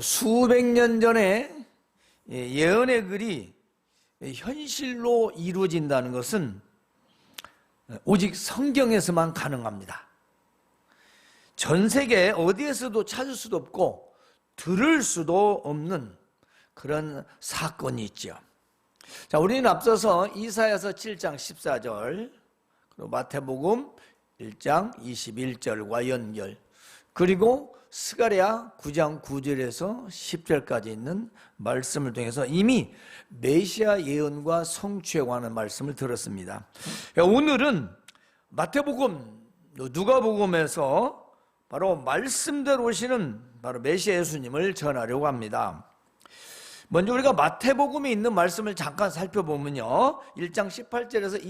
수백 년 전에 예언의 글이 현실로 이루어진다는 것은 오직 성경에서만 가능합니다. 전 세계 어디에서도 찾을 수도 없고 들을 수도 없는 그런 사건이 있죠. 자, 우리는 앞서서 이사야서 7장 14절, 그리고 마태복음 1장 21절과 연결, 그리고 스가랴 9장 9절에서 10절까지 있는 말씀을 통해서 이미 메시아 예언과 성취에 관한 말씀을 들었습니다. 오늘은 마태복음, 누가복음에서 바로 말씀대로 오시는 바로 메시아 예수님을 전하려고 합니다. 먼저 우리가 마태복음에 있는 말씀을 잠깐 살펴보면요, 1장 18절에서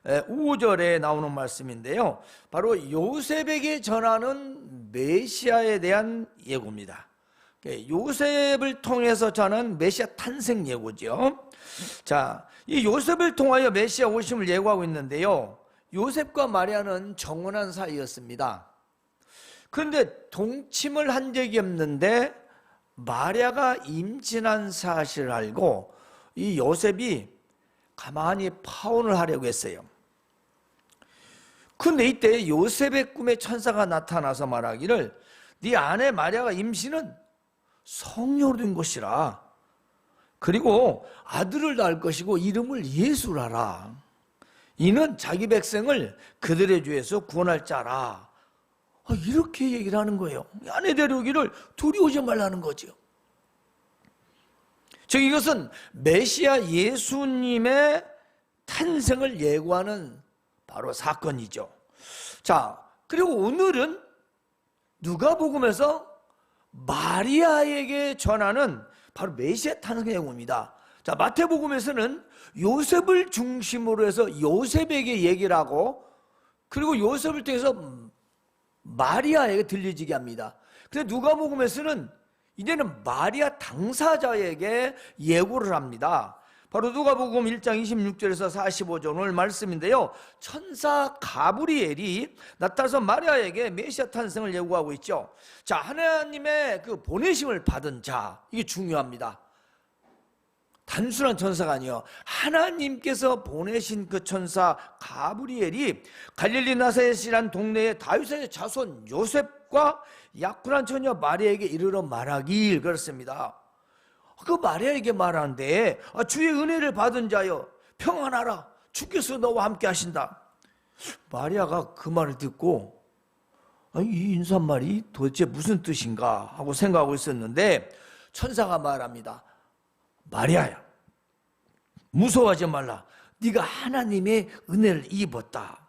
25절에 나오는 말씀인데요, 바로 요셉에게 전하는 메시아에 대한 예고입니다. 요셉을 통해서 전한 메시아 탄생 예고죠. 자, 이 요셉을 통하여 메시아 오심을 예고하고 있는데요, 요셉과 마리아는 정혼한 사이였습니다. 그런데 동침을 한 적이 없는데 마리아가 임신한 사실을 알고 이 요셉이 가만히 파혼을 하려고 했어요. 그런데 이때 요셉의 꿈에 천사가 나타나서 말하기를 네 아내 마리아가 임신은 성녀로 된 것이라, 그리고 아들을 낳을 것이고 이름을 예수라라. 이는 자기 백성을 그들의 죄에서 구원할 자라. 이렇게 얘기를 하는 거예요. 아내 데려오기를 둘이 오지 말라는 거죠. 즉 이것은 메시아 예수님의 탄생을 예고하는 바로 사건이죠. 자, 그리고 오늘은 누가복음에서 마리아에게 전하는 바로 메시아 탄생 예고입니다. 자, 마태복음에서는 요셉을 중심으로 해서 요셉에게 얘기를 하고, 그리고 요셉을 통해서 마리아에게 들려지게 합니다. 그런데 누가복음에서는 이제는 마리아 당사자에게 예고를 합니다. 바로 누가복음 1장 26절에서 45절 오늘 말씀인데요, 천사 가브리엘이 나타나서 마리아에게 메시아 탄생을 예고하고 있죠. 자, 하나님의 그 보내심을 받은 자, 이게 중요합니다. 단순한 천사가 아니요, 하나님께서 보내신 그 천사 가브리엘이 갈릴리 나사렛이란 동네의 다윗의 자손 요셉과 약혼한 처녀 마리아에게 이르러 말하길, 그렇습니다. 그 마리아에게 말하는데 주의 은혜를 받은 자여 평안하라, 주께서 너와 함께 하신다. 마리아가 그 말을 듣고 이 인사말이 도대체 무슨 뜻인가 하고 생각하고 있었는데 천사가 말합니다. 마리아야, 무서워하지 말라. 네가 하나님의 은혜를 입었다.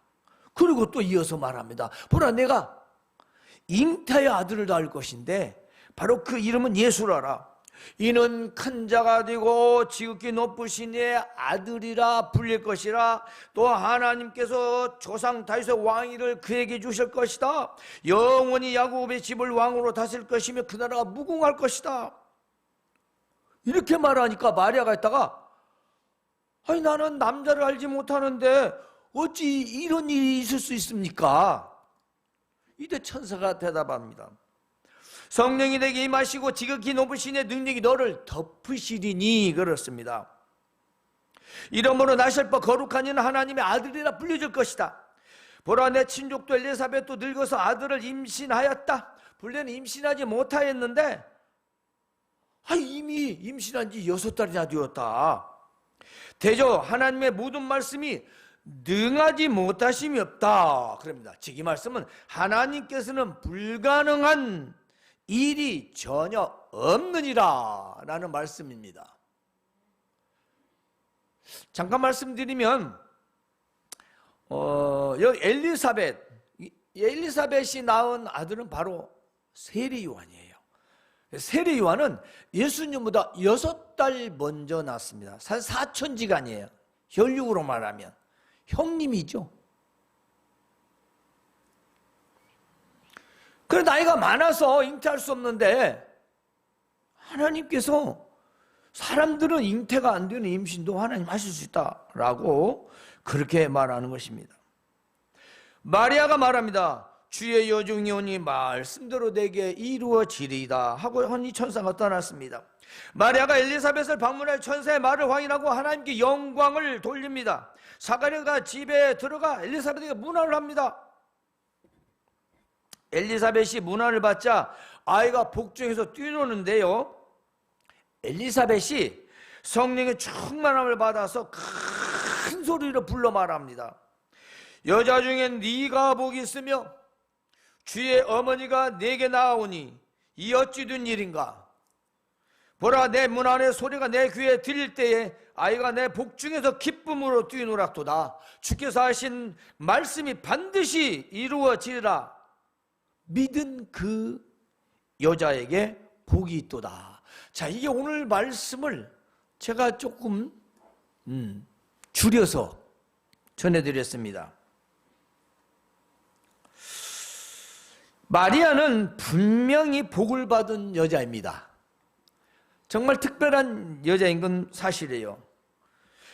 그리고 또 이어서 말합니다. 보라, 내가 잉태의 아들을 낳을 것인데 바로 그 이름은 예수라라. 이는 큰 자가 되고 지극히 높으신 이의 아들이라 불릴 것이라. 또 하나님께서 조상 다윗의 왕위를 그에게 주실 것이다. 영원히 야곱의 집을 왕으로 다스릴 것이며 그 나라가 무궁할 것이다. 이렇게 말하니까 마리아가 했다가 나는 남자를 알지 못하는데 어찌 이런 일이 있을 수 있습니까? 이때 천사가 대답합니다. 성령이 내게 임하시고 지극히 높으신 이의 능력이 너를 덮으시리니, 그렇습니다. 이러므로 나실 바 거룩한 이는 하나님의 아들이라 불려질 것이다. 보라, 내 친족도 엘리사벳도 늙어서 아들을 임신하였다. 본래는 임신하지 못하였는데 이미 임신한 지 6달이나 되었다. 대저 하나님의 모든 말씀이 능하지 못하심이 없다. 그럽니다. 즉 이 말씀은 하나님께서는 불가능한 일이 전혀 없느니라 라는 말씀입니다. 잠깐 말씀드리면 여기 엘리사벳이 낳은 아들은 바로 세례 요한이에요. 세례 요한은 예수님보다 6달 먼저 낳았습니다. 사촌지간이에요. 혈육으로 말하면 형님이죠. 그래, 나이가 많아서 잉태할 수 없는데 하나님께서 사람들은 잉태가 안 되는 임신도 하나님 하실 수 있다라고 그렇게 말하는 것입니다. 마리아가 말합니다. 주의 여종이 오니 말씀대로 내게 이루어지리이다 하고 하니 천사가 떠났습니다. 마리아가 엘리사벳을 방문할 천사의 말을 확인하고 하나님께 영광을 돌립니다. 사가랴가 집에 들어가 엘리사벳에게 문안을 합니다. 엘리사벳이 문안을 받자 아이가 복중에서 뛰노는데요, 엘리사벳이 성령의 충만함을 받아서 큰 소리로 불러 말합니다. 여자 중엔 네가 복이 있으며 주의 어머니가 내게 나아오니 이 어찌 된 일인가. 보라, 내 문안의 소리가 내 귀에 들릴 때에 아이가 내 복중에서 기쁨으로 뛰노락도다. 주께서 하신 말씀이 반드시 이루어지리라. 믿은 그 여자에게 복이 있도다. 자, 이게 오늘 말씀을 제가 조금 줄여서 전해드렸습니다. 마리아는 분명히 복을 받은 여자입니다. 정말 특별한 여자인 건 사실이에요.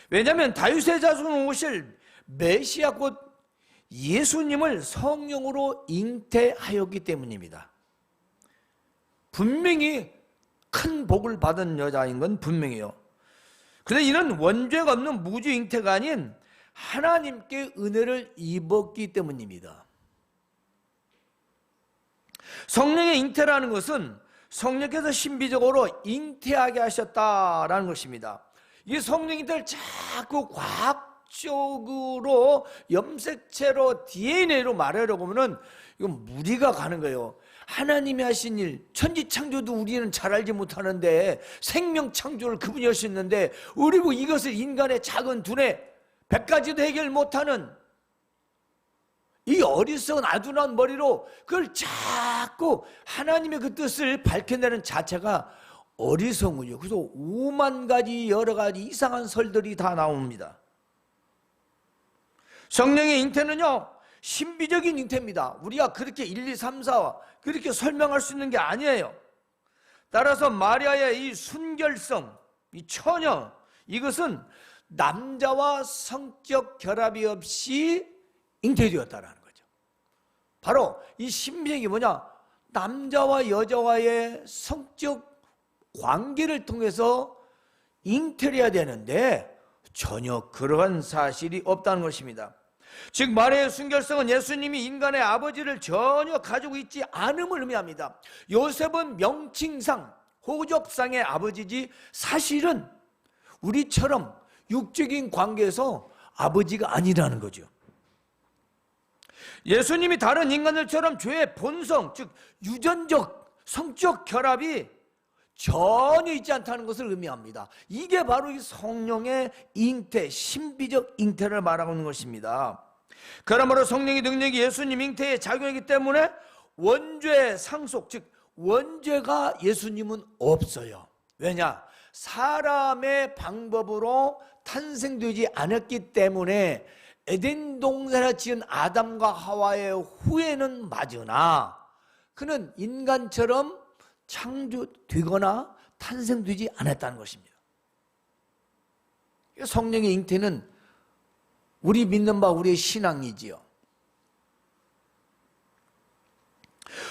왜냐하면 다윗의 자손 오실 메시아 곧 예수님을 성령으로 잉태하였기 때문입니다. 분명히 큰 복을 받은 여자인 건 분명해요. 그런데 이는 원죄가 없는 무주 잉태가 아닌 하나님께 은혜를 입었기 때문입니다. 성령의 잉태라는 것은 성령께서 신비적으로 잉태하게 하셨다라는 것입니다. 이 성령 잉태를 자꾸 과학적으로 염색체로 DNA로 말하려고 하면 이건 무리가 가는 거예요. 하나님이 하신 일, 천지창조도 우리는 잘 알지 못하는데 생명창조를 그분이 하셨는데 우리 뭐 이것을 인간의 작은 두뇌 100가지도 해결 못하는 이 어리석은 아둔한 머리로 그걸 자꾸 하나님의 그 뜻을 밝혀내는 자체가 어리석은요. 그래서 5만 가지 여러 가지 이상한 설들이 다 나옵니다. 성령의 잉태는요, 신비적인 잉태입니다. 우리가 그렇게 1, 2, 3, 4 그렇게 설명할 수 있는 게 아니에요. 따라서 마리아의 이 순결성, 이 처녀, 이것은 남자와 성적 결합이 없이 잉태되었다라는 거죠. 바로 이 신비적이 뭐냐? 남자와 여자와의 성적 관계를 통해서 잉태를 해야 되는데 전혀 그러한 사실이 없다는 것입니다. 즉 마리아의 순결성은 예수님이 인간의 아버지를 전혀 가지고 있지 않음을 의미합니다. 요셉은 명칭상 호적상의 아버지지 사실은 우리처럼 육적인 관계에서 아버지가 아니라는 거죠. 예수님이 다른 인간들처럼 죄의 본성, 즉 유전적 성적 결합이 전혀 있지 않다는 것을 의미합니다. 이게 바로 이 성령의 잉태, 신비적 잉태를 말하고 있는 것입니다. 그러므로 성령의 능력이 예수님 잉태에 작용하기 때문에 원죄 상속, 즉 원죄가 예수님은 없어요. 왜냐? 사람의 방법으로 탄생되지 않았기 때문에 에덴 동산에 지은 아담과 하와의 후회는 맞으나 그는 인간처럼 창조되거나 탄생되지 않았다는 것입니다. 성령의 잉태는 우리 믿는 바 우리의 신앙이지요.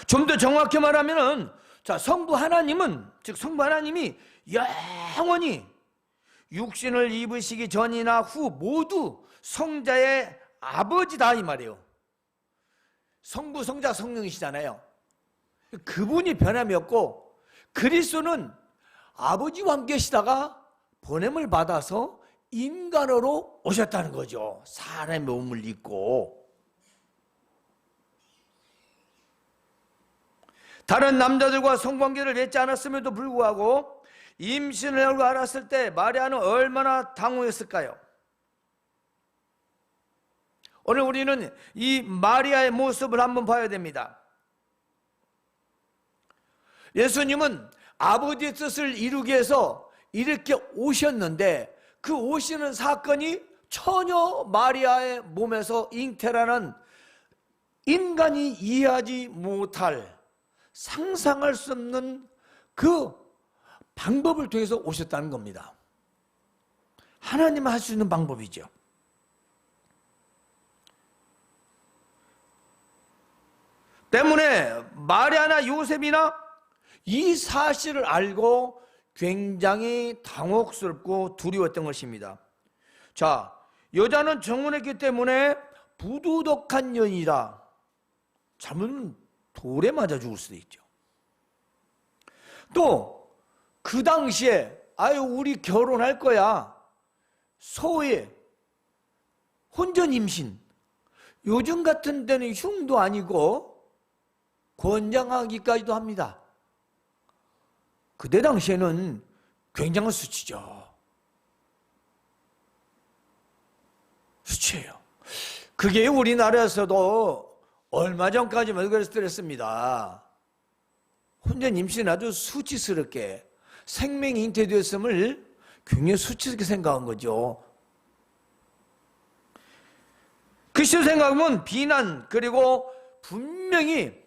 좀 더 정확히 말하면은 성부 하나님은, 즉 성부 하나님이 영원히 육신을 입으시기 전이나 후 모두 성자의 아버지다 이 말이에요. 성부, 성자, 성령이시잖아요. 그분이 변함이 없고 그리스도는 아버지와 함께 계시다가 보냄을 받아서 인간으로 오셨다는 거죠. 사람의 몸을 입고. 다른 남자들과 성관계를 맺지 않았음에도 불구하고 임신을 하고 알았을 때 마리아는 얼마나 당황했을까요? 오늘 우리는 이 마리아의 모습을 한번 봐야 됩니다. 예수님은 아버지의 뜻을 이루기 위해서 이렇게 오셨는데 그 오시는 사건이 처녀 마리아의 몸에서 잉태라는 인간이 이해하지 못할, 상상할 수 없는 그 방법을 통해서 오셨다는 겁니다. 하나님은 할 수 있는 방법이죠. 때문에 마리아나 요셉이나 이 사실을 알고 굉장히 당혹스럽고 두려웠던 것입니다. 자, 여자는 정혼했기 때문에 부도덕한 년이라 잘못하면 돌에 맞아 죽을 수도 있죠. 또 그 당시에 아유 우리 결혼할 거야, 소위 혼전 임신, 요즘 같은 데는 흉도 아니고 권장하기까지도 합니다. 그때 당시에는 굉장한 수치죠. 수치예요. 그게 우리나라에서도 얼마 전까지만 그랬습니다. 혼전 임신 아주 수치스럽게 생명이 잉태되었음을 굉장히 수치스럽게 생각한 거죠. 그시로 생각하면 비난, 그리고 분명히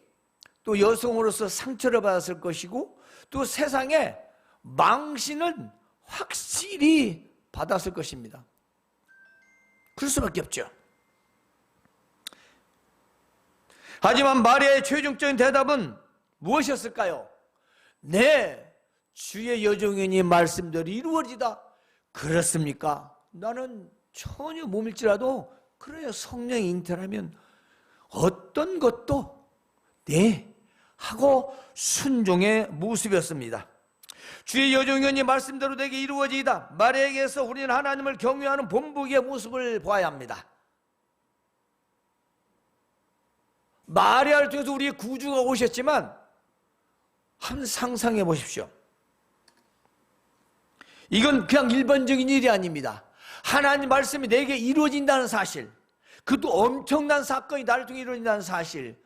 또 여성으로서 상처를 받았을 것이고 또 세상에 망신은 확실히 받았을 것입니다. 그럴 수밖에 없죠. 하지만 마리아의 최종적인 대답은 무엇이었을까요? 네, 주의 여종이니 말씀대로 이루어지다. 그렇습니까? 나는 전혀 몸일지라도 그래야 성령이 잉태라면 어떤 것도 네 하고 순종의 모습이었습니다. 주의 여종이니 말씀대로 되게 이루어지이다. 마리아에게서 우리는 하나님을 경외하는 본보기의 모습을 보아야 합니다. 마리아를 통해서 우리의 구주가 오셨지만 한번 상상해 보십시오. 이건 그냥 일반적인 일이 아닙니다. 하나님 말씀이 내게 이루어진다는 사실, 그것도 엄청난 사건이 나를 통해 이루어진다는 사실,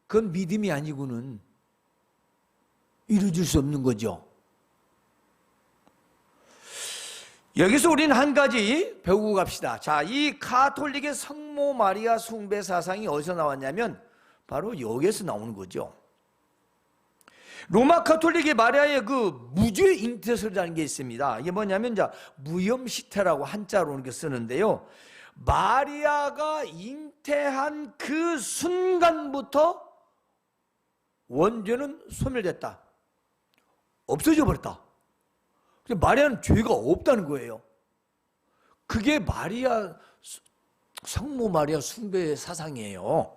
그건 믿음이 아니고는 이루어질 수 없는 거죠. 여기서 우리는 한 가지 배우고 갑시다. 자, 이 가톨릭의 성모 마리아 숭배 사상이 어디서 나왔냐면 바로 여기에서 나오는 거죠. 로마 가톨릭의 마리아의 그 무죄 잉태설이라는 게 있습니다. 이게 뭐냐면 자, 무염시태라고 한자로 이렇게 쓰는데요. 마리아가 잉태한 그 순간부터 원죄는 소멸됐다. 없어져 버렸다. 마리아는 죄가 없다는 거예요. 그게 마리아, 성모 마리아 숭배의 사상이에요.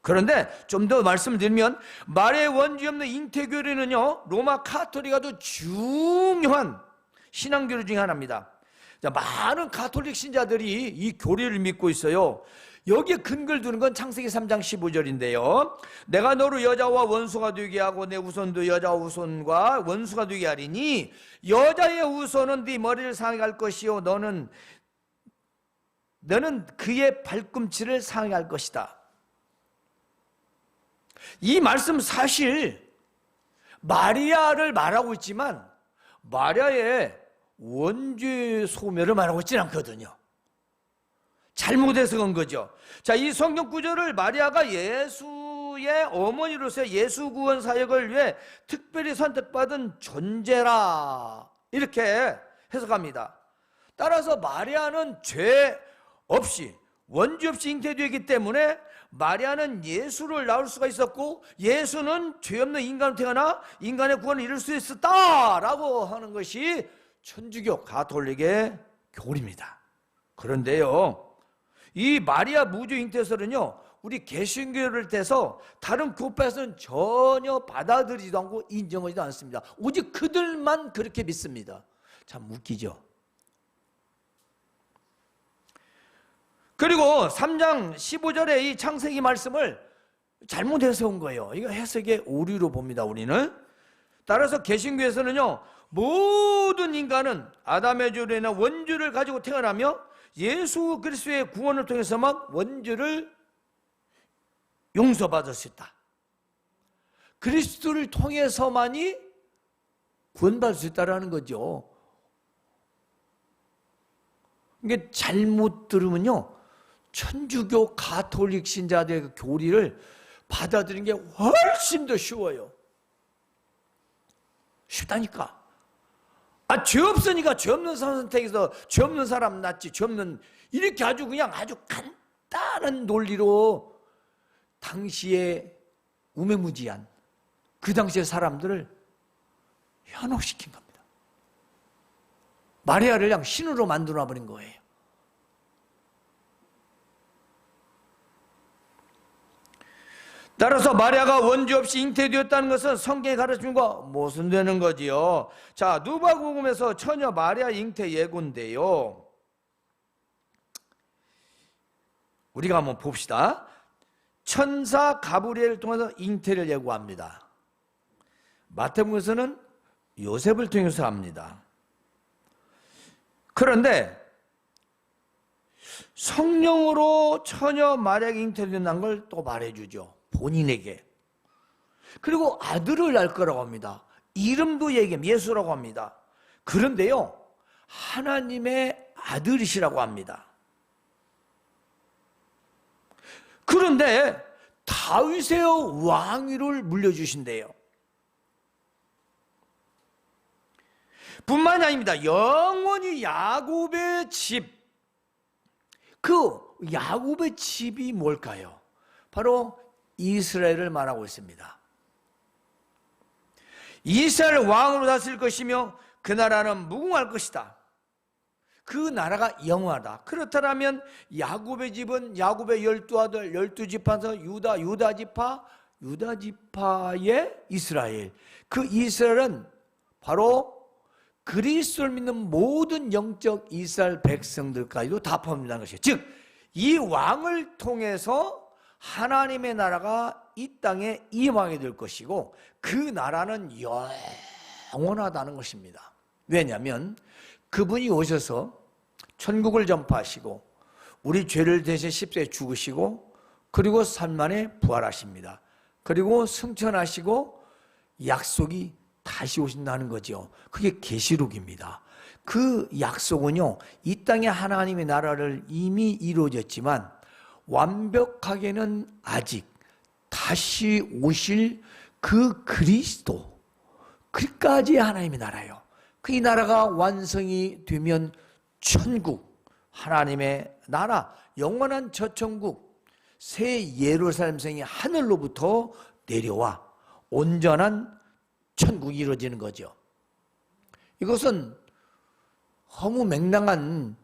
그런데 좀 더 말씀을 드리면 마리아의 원죄 없는 잉태교리는요, 로마 가톨릭 아주 중요한 신앙교리 중에 하나입니다. 자, 많은 가톨릭 신자들이 이 교리를 믿고 있어요. 여기에 근거를 두는 건 창세기 3장 15절인데요. 내가 너를 여자와 원수가 되게 하고 내 후손도 여자와 후손과 원수가 되게 하리니 여자의 후손은 네 머리를 상하게 할 것이요 너는 그의 발꿈치를 상하게 할 것이다. 이 말씀 사실 마리아를 말하고 있지만 마리아의 원죄 소멸을 말하고 있지는 않거든요. 잘못해서 그런 거죠. 자, 이 성경 구절을 마리아가 예수의 어머니로서 예수 구원 사역을 위해 특별히 선택받은 존재라 이렇게 해석합니다. 따라서 마리아는 죄 없이 원죄 없이 잉태되었기 때문에 마리아는 예수를 낳을 수가 있었고 예수는 죄 없는 인간으로 태어나 인간의 구원을 이룰 수 있었다라고 하는 것이 천주교 가톨릭의 교리입니다. 그런데요, 이 마리아 무죄 잉태설은요, 우리 개신교를 떼서 다른 교파에서는 전혀 받아들이지도 않고 인정하지도 않습니다. 오직 그들만 그렇게 믿습니다. 참 웃기죠. 그리고 3장 15절에 이 창세기 말씀을 잘못 해석한 거예요. 이거 해석의 오류로 봅니다, 우리는. 따라서 개신교에서는요, 모든 인간은 아담의 죄로 인한 원죄를 가지고 태어나며 예수 그리스도의 구원을 통해서만 원죄를 용서받을 수 있다. 그리스도를 통해서만이 구원받을 수 있다는 거죠. 이게 잘못 들으면요, 천주교 가톨릭 신자들의 그 교리를 받아들이는 게 훨씬 더 쉬워요. 쉽다니까. 죄 없으니까 죄 없는 사람 선택해서 죄 없는 사람 낫지, 죄 없는, 이렇게 아주 그냥 아주 간단한 논리로 당시에 우매무지한 그 당시의 사람들을 현혹시킨 겁니다. 마리아를 그냥 신으로 만들어 버린 거예요. 따라서 마리아가 원죄 없이 잉태되었다는 것은 성경의 가르침과 모순되는 거지요. 자, 누가복음에서 처녀 마리아 잉태 예고인데요. 우리가 한번 봅시다. 천사 가브리엘을 통해서 잉태를 예고합니다. 마태복음에서는 요셉을 통해서 합니다. 그런데 성령으로 처녀 마리아가 잉태된다는 걸 또 말해주죠. 본인에게. 그리고 아들을 낳을 거라고 합니다. 이름도 얘기하면 예수라고 합니다. 그런데요, 하나님의 아들이시라고 합니다. 그런데 다윗의 왕위를 물려주신대요. 뿐만이 아닙니다. 영원히 야곱의 집, 그 야곱의 집이 뭘까요? 바로 이스라엘을 말하고 있습니다. 이스라엘 왕으로 다스릴 것이며 그 나라는 무궁할 것이다. 그 나라가 영원하다. 그렇다면 야곱의 집은 야곱의 12아들 12지파에서 유다 지파의 이스라엘. 그 이스라엘은 바로 그리스도를 믿는 모든 영적 이스라엘 백성들까지도 다 포함된다는 것이에요. 즉, 이 왕을 통해서 하나님의 나라가 이 땅에 임하게 될 것이고 그 나라는 영원하다는 것입니다. 왜냐하면 그분이 오셔서 천국을 전파하시고 우리 죄를 대신 십자가에 죽으시고 그리고 3일 만에 부활하십니다. 그리고 승천하시고 약속이 다시 오신다는 거죠. 그게 계시록입니다. 그 약속은요, 이 땅에 하나님의 나라를 이미 이루어졌지만 완벽하게는 아직 다시 오실 그 그리스도, 그까지 하나님의 나라예요. 그 이 나라가 완성이 되면 천국, 하나님의 나라, 영원한 저 천국, 새 예루살렘성이 하늘로부터 내려와 온전한 천국이 이루어지는 거죠. 이것은 허무맹랑한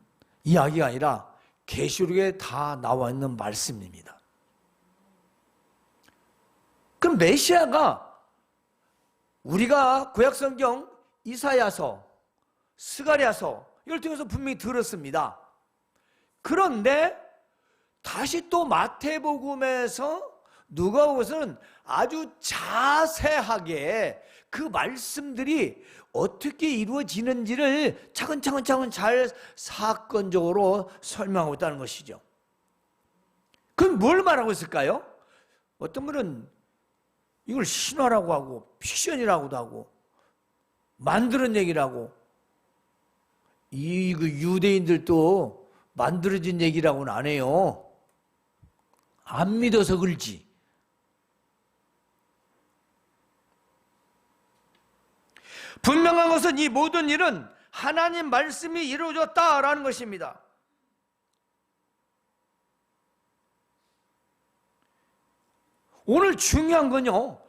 이야기가 아니라 계시록에 다 나와 있는 말씀입니다. 그럼 메시아가 우리가 구약성경 이사야서, 스가랴서 이걸 통해서 분명히 들었습니다. 그런데 다시 또 마태복음에서 누가복음에서는 아주 자세하게 그 말씀들이 어떻게 이루어지는지를 차근차근 잘 사건적으로 설명하고 있다는 것이죠. 그럼 뭘 말하고 있을까요? 어떤 분은 이걸 신화라고 하고 픽션이라고도 하고 만드는 얘기라고, 그 유대인들도 만들어진 얘기라고는 안 해요. 안 믿어서 그렇지. 분명한 것은 이 모든 일은 하나님 말씀이 이루어졌다라는 것입니다. 오늘 중요한 건요,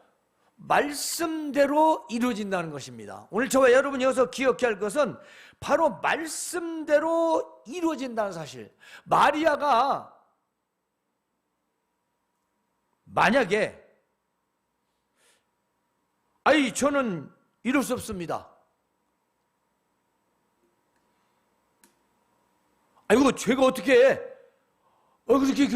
말씀대로 이루어진다는 것입니다. 오늘 저와 여러분이 여기서 기억해야 할 것은 바로 말씀대로 이루어진다는 사실. 마리아가 만약에 저는 이럴 수 없습니다. 제가 어떻게 해? 그렇게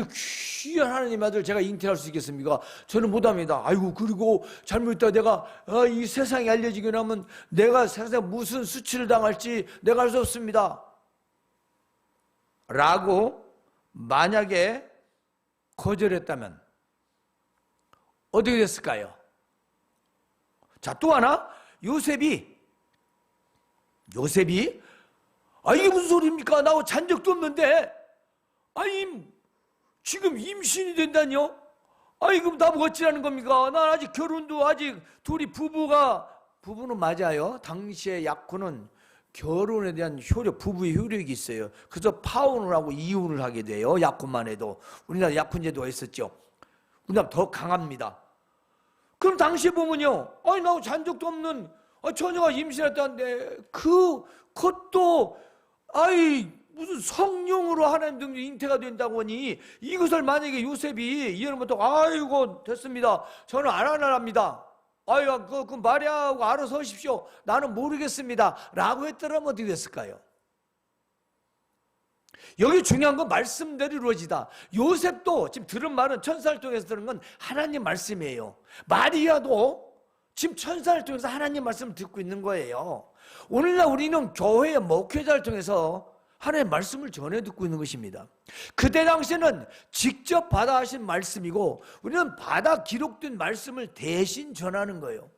귀한 하나님 아들 제가 잉태할 수 있겠습니까? 저는 못합니다. 그리고 잘못했다 내가 이 세상에 알려지게 하면 내가 세상에 무슨 수치를 당할지 내가 알 수 없습니다. 라고 만약에 거절했다면 어떻게 됐을까요? 자, 또 하나, 요셉이 이게 무슨 소리입니까? 나 잔 적도 없는데 지금 임신이 된다뇨? 그럼 나보고 어찌라는 겁니까? 난 아직 결혼도 아직 둘이 부부는 맞아요. 당시의 약혼은 결혼에 대한 부부의 효력이 있어요. 그래서 파혼을 하고 이혼을 하게 돼요. 약혼만 해도. 우리나라 약혼제도가 있었죠. 그다음 더 강합니다. 그럼 당시에 보면요, 아니 나 잔 적도 없는 처녀가 임신했다는데 그것도 무슨 성령으로 하나님 등에 잉태가 된다고 하니, 이것을 만약에 요셉이 이해하면 아이고 됐습니다, 저는 안 하랍니다, 그 마리아하고 알아서 하십시오, 나는 모르겠습니다 라고 했더라면 어떻게 됐을까요? 여기 중요한 건 말씀대로 이루어지다. 요셉도 지금 들은 말은 천사를 통해서 들은 건 하나님 말씀이에요. 마리아도 지금 천사를 통해서 하나님 말씀을 듣고 있는 거예요. 오늘날 우리는 교회의 목회자를 통해서 하나님의 말씀을 전해 듣고 있는 것입니다. 그때 당시에는 직접 받아 하신 말씀이고, 우리는 받아 기록된 말씀을 대신 전하는 거예요.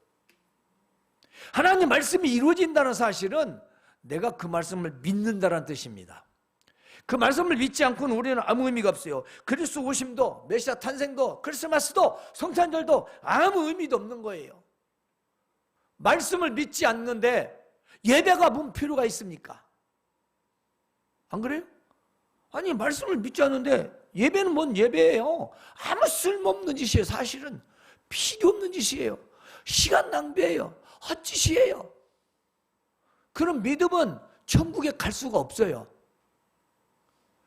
하나님 말씀이 이루어진다는 사실은 내가 그 말씀을 믿는다는 뜻입니다. 그 말씀을 믿지 않고는 우리는 아무 의미가 없어요. 그리스도 오심도, 메시아 탄생도, 크리스마스도, 성탄절도 아무 의미도 없는 거예요. 말씀을 믿지 않는데 예배가 뭔 필요가 있습니까? 안 그래요? 아니 말씀을 믿지 않는데 예배는 뭔 예배예요? 아무 쓸모없는 짓이에요. 사실은 필요 없는 짓이에요. 시간 낭비예요. 헛짓이에요. 그런 믿음은 천국에 갈 수가 없어요.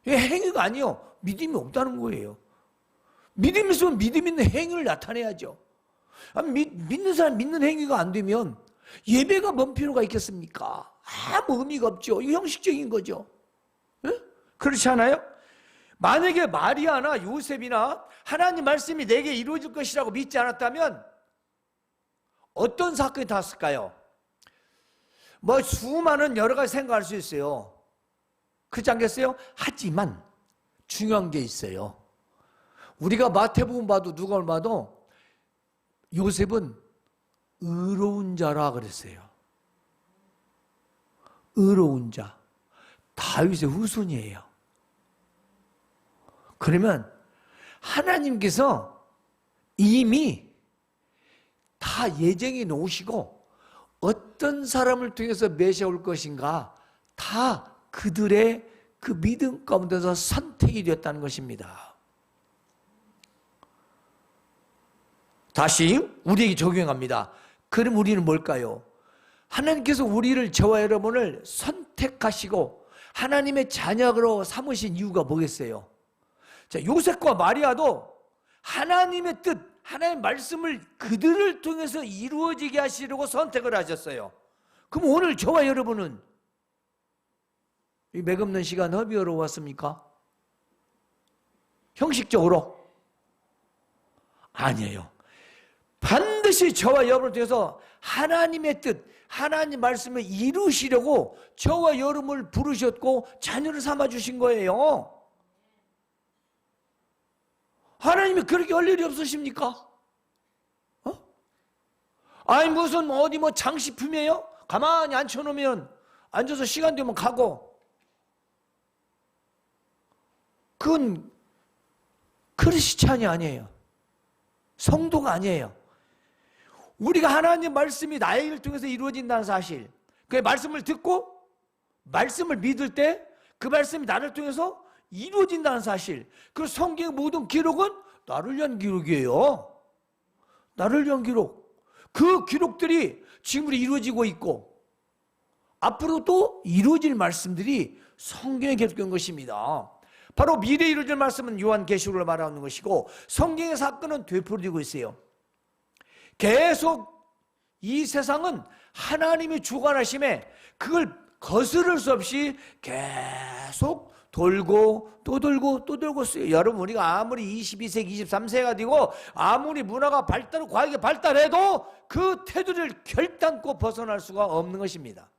행위가 아니요, 믿음이 없다는 거예요. 믿음이 있으면 믿음 있는 행위를 나타내야죠. 믿는 사람 믿는 행위가 안 되면 예배가 뭔 필요가 있겠습니까? 아무 의미가 없죠. 이거 형식적인 거죠. 네? 그렇지 않아요? 만약에 마리아나 요셉이나 하나님 말씀이 내게 이루어질 것이라고 믿지 않았다면 어떤 사건이 닿았을까요? 수많은 여러 가지 생각할 수 있어요. 그렇지 않겠어요? 하지만 중요한 게 있어요. 우리가 마태복음 봐도 누가를 봐도 요셉은 의로운 자라 그랬어요. 의로운 자, 다윗의 후손이에요. 그러면 하나님께서 이미 다 예정해 놓으시고 어떤 사람을 통해서 메시아 올 것인가 다 그들의 그 믿음 가운데서 선택이 되었다는 것입니다. 다시 우리에게 적용합니다. 그럼 우리는 뭘까요? 하나님께서 우리를, 저와 여러분을 선택하시고 하나님의 자녀로 삼으신 이유가 뭐겠어요? 자, 요셉과 마리아도 하나님의 뜻, 하나님의 말씀을 그들을 통해서 이루어지게 하시려고 선택을 하셨어요. 그럼 오늘 저와 여러분은 이 맥없는 시간 허비하러 왔습니까? 형식적으로? 아니에요. 반드시 저와 여러분을 통해서 하나님의 뜻, 하나님 말씀을 이루시려고 저와 여러분을 부르셨고 자녀를 삼아주신 거예요. 하나님이 그렇게 할 일이 없으십니까? 무슨 어디 장식품이에요? 가만히 앉혀놓으면 앉아서 시간 되면 가고, 그건 크리스찬이 아니에요. 성도가 아니에요. 우리가 하나님 말씀이 나를 통해서 이루어진다는 사실, 그 말씀을 듣고 말씀을 믿을 때 그 말씀이 나를 통해서 이루어진다는 사실, 그 성경의 모든 기록은 나를 위한 기록이에요. 나를 위한 기록. 그 기록들이 지금 이루어지고 있고 앞으로 또 이루어질 말씀들이 성경에 기록된 것입니다. 바로 미래에 이루어질 말씀은 요한계시록을 말하는 것이고, 성경의 사건은 되풀이되고 있어요. 계속 이 세상은 하나님이 주관하심에 그걸 거스를 수 없이 계속 돌고 또 돌고 또 돌고 있어요. 여러분, 우리가 아무리 22세기 23세기가 되고 아무리 문화가 발달하고 과학이 발달해도 그 테두리를 결단코 벗어날 수가 없는 것입니다.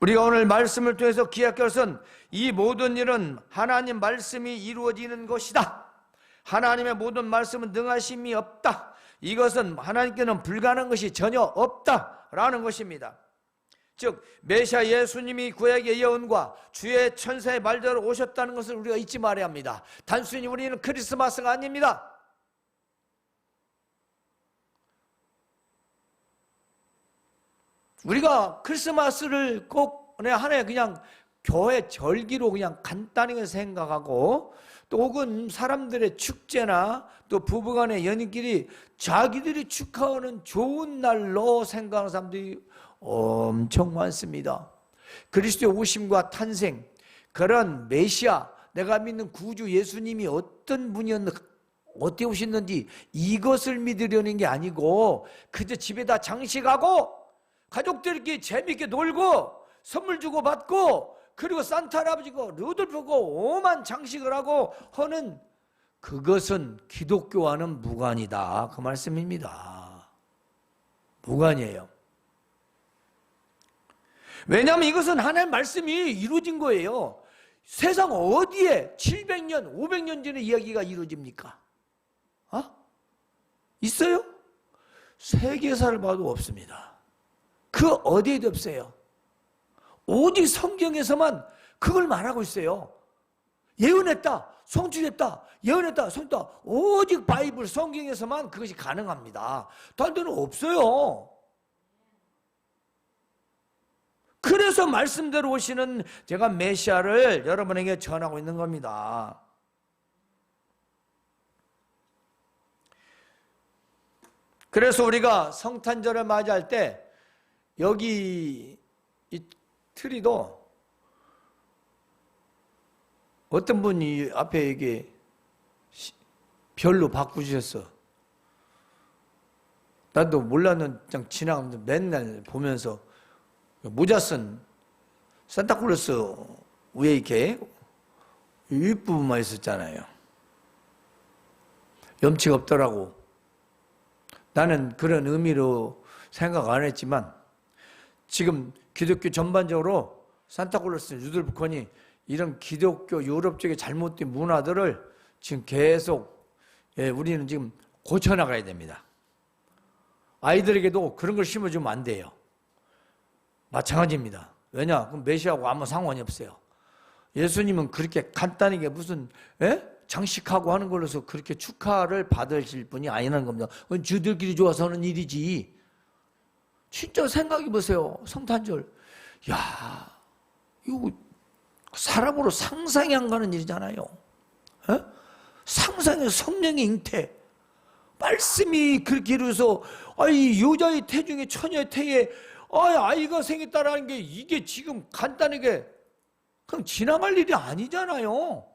우리가 오늘 말씀을 통해서 기억할 것은 이 모든 일은 하나님 말씀이 이루어지는 것이다. 하나님의 모든 말씀은 능하심이 없다. 이것은 하나님께는 불가능한 것이 전혀 없다라는 것입니다. 즉 메시아 예수님이 구약의 예언과 주의 천사의 말대로 오셨다는 것을 우리가 잊지 말아야 합니다. 단순히 우리는 크리스마스가 아닙니다. 우리가 크리스마스를 꼭 하나의 그냥 교회 절기로 그냥 간단하게 생각하고, 또 혹은 사람들의 축제나 또 부부간의 연인끼리 자기들이 축하하는 좋은 날로 생각하는 사람들이 엄청 많습니다. 그리스도의 오심과 탄생, 그런 메시아, 내가 믿는 구주 예수님이 어떤 분이었는지, 어떻게 오셨는지 이것을 믿으려는 게 아니고, 그저 집에다 장식하고 가족들끼리 재밌게 놀고 선물 주고 받고, 그리고 산타 할아버지고 루돌프고 오만 장식을 하고 하는, 그것은 기독교와는 무관이다, 그 말씀입니다. 무관이에요. 왜냐하면 이것은 하나님의 말씀이 이루어진 거예요. 세상 어디에 700년, 500년 전의 이야기가 이루어집니까? 있어요? 세계사를 봐도 없습니다. 그 어디에도 없어요. 오직 성경에서만 그걸 말하고 있어요. 예언했다, 성취했다, 예언했다, 성취했다. 오직 바이블, 성경에서만 그것이 가능합니다. 다른 데는 없어요. 그래서 말씀대로 오시는 제가 메시아를 여러분에게 전하고 있는 겁니다. 그래서 우리가 성탄절을 맞이할 때 여기 이 트리도 어떤 분이 앞에 이게 별로 바꾸셨어. 나도 몰랐는 그냥 지나가면서 맨날 보면서 모자 쓴 산타클로스 위에 이렇게 윗부분만 있었잖아요. 염치가 없더라고. 나는 그런 의미로 생각 안 했지만, 지금 기독교 전반적으로 산타클로스, 루돌프콘이 이런 기독교 유럽 쪽의 잘못된 문화들을 지금 계속 우리는 지금 고쳐나가야 됩니다. 아이들에게도 그런 걸 심어주면 안 돼요. 마찬가지입니다. 왜냐? 그럼 메시아하고 아무 상관이 없어요. 예수님은 그렇게 간단하게 무슨 장식하고 하는 걸로서 그렇게 축하를 받으실 분이 아니라는 겁니다. 그건 주들끼리 좋아서 하는 일이지. 진짜 생각해 보세요. 성탄절. 야, 이거 사람으로 상상이 안 가는 일이잖아요. 상상의 성령의 잉태. 말씀이 그렇게 이루어서, 여자의 태중에 처녀의 태에 아이가 생겼다라는 게, 이게 지금 간단하게 그냥 지나갈 일이 아니잖아요.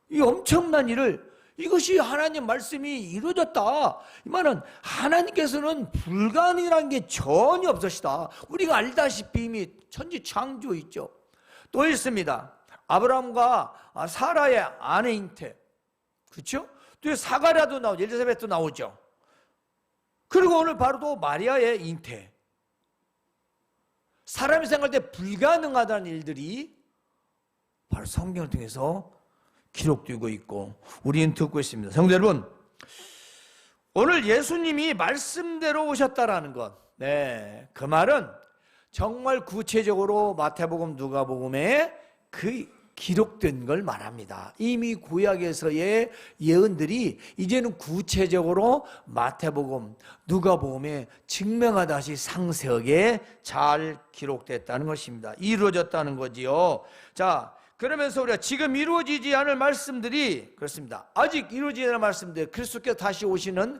이 엄청난 일을, 이것이 하나님 말씀이 이루어졌다, 이 말은 하나님께서는 불가능이라는 게 전혀 없으시다. 우리가 알다시피 이미 천지 창조 있죠. 또 있습니다. 아브라함과 사라의 아내 잉태, 그렇죠? 또 사가랴도 나오죠. 엘리사벳도 나오죠. 그리고 오늘 바로 또 마리아의 잉태. 사람이 생각할 때 불가능하다는 일들이 바로 성경을 통해서 기록되고 있고 우리는 듣고 있습니다. 성도 여러분, 오늘 예수님이 말씀대로 오셨다라는 것, 그 말은 정말 구체적으로 마태복음, 누가복음에 그 기록된 걸 말합니다. 이미 구약에서의 예언들이 이제는 구체적으로 마태복음, 누가복음에 증명하다시 상세하게 잘 기록됐다는 것입니다. 이루어졌다는 거지요. 자, 그러면서 우리가 지금 이루어지지 않을 말씀들이, 그렇습니다, 아직 이루어지지 않을 말씀들, 그리스도께서 다시 오시는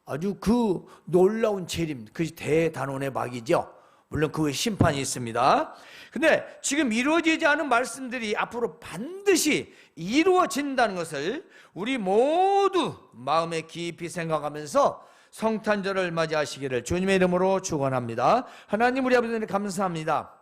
아주 그 놀라운 재림, 그것이 대단원의 박이죠. 물론 그 심판이 있습니다. 근데 지금 이루어지지 않은 말씀들이 앞으로 반드시 이루어진다는 것을 우리 모두 마음에 깊이 생각하면서 성탄절을 맞이하시기를 주님의 이름으로 축원합니다. 하나님, 우리 아버지님 감사합니다.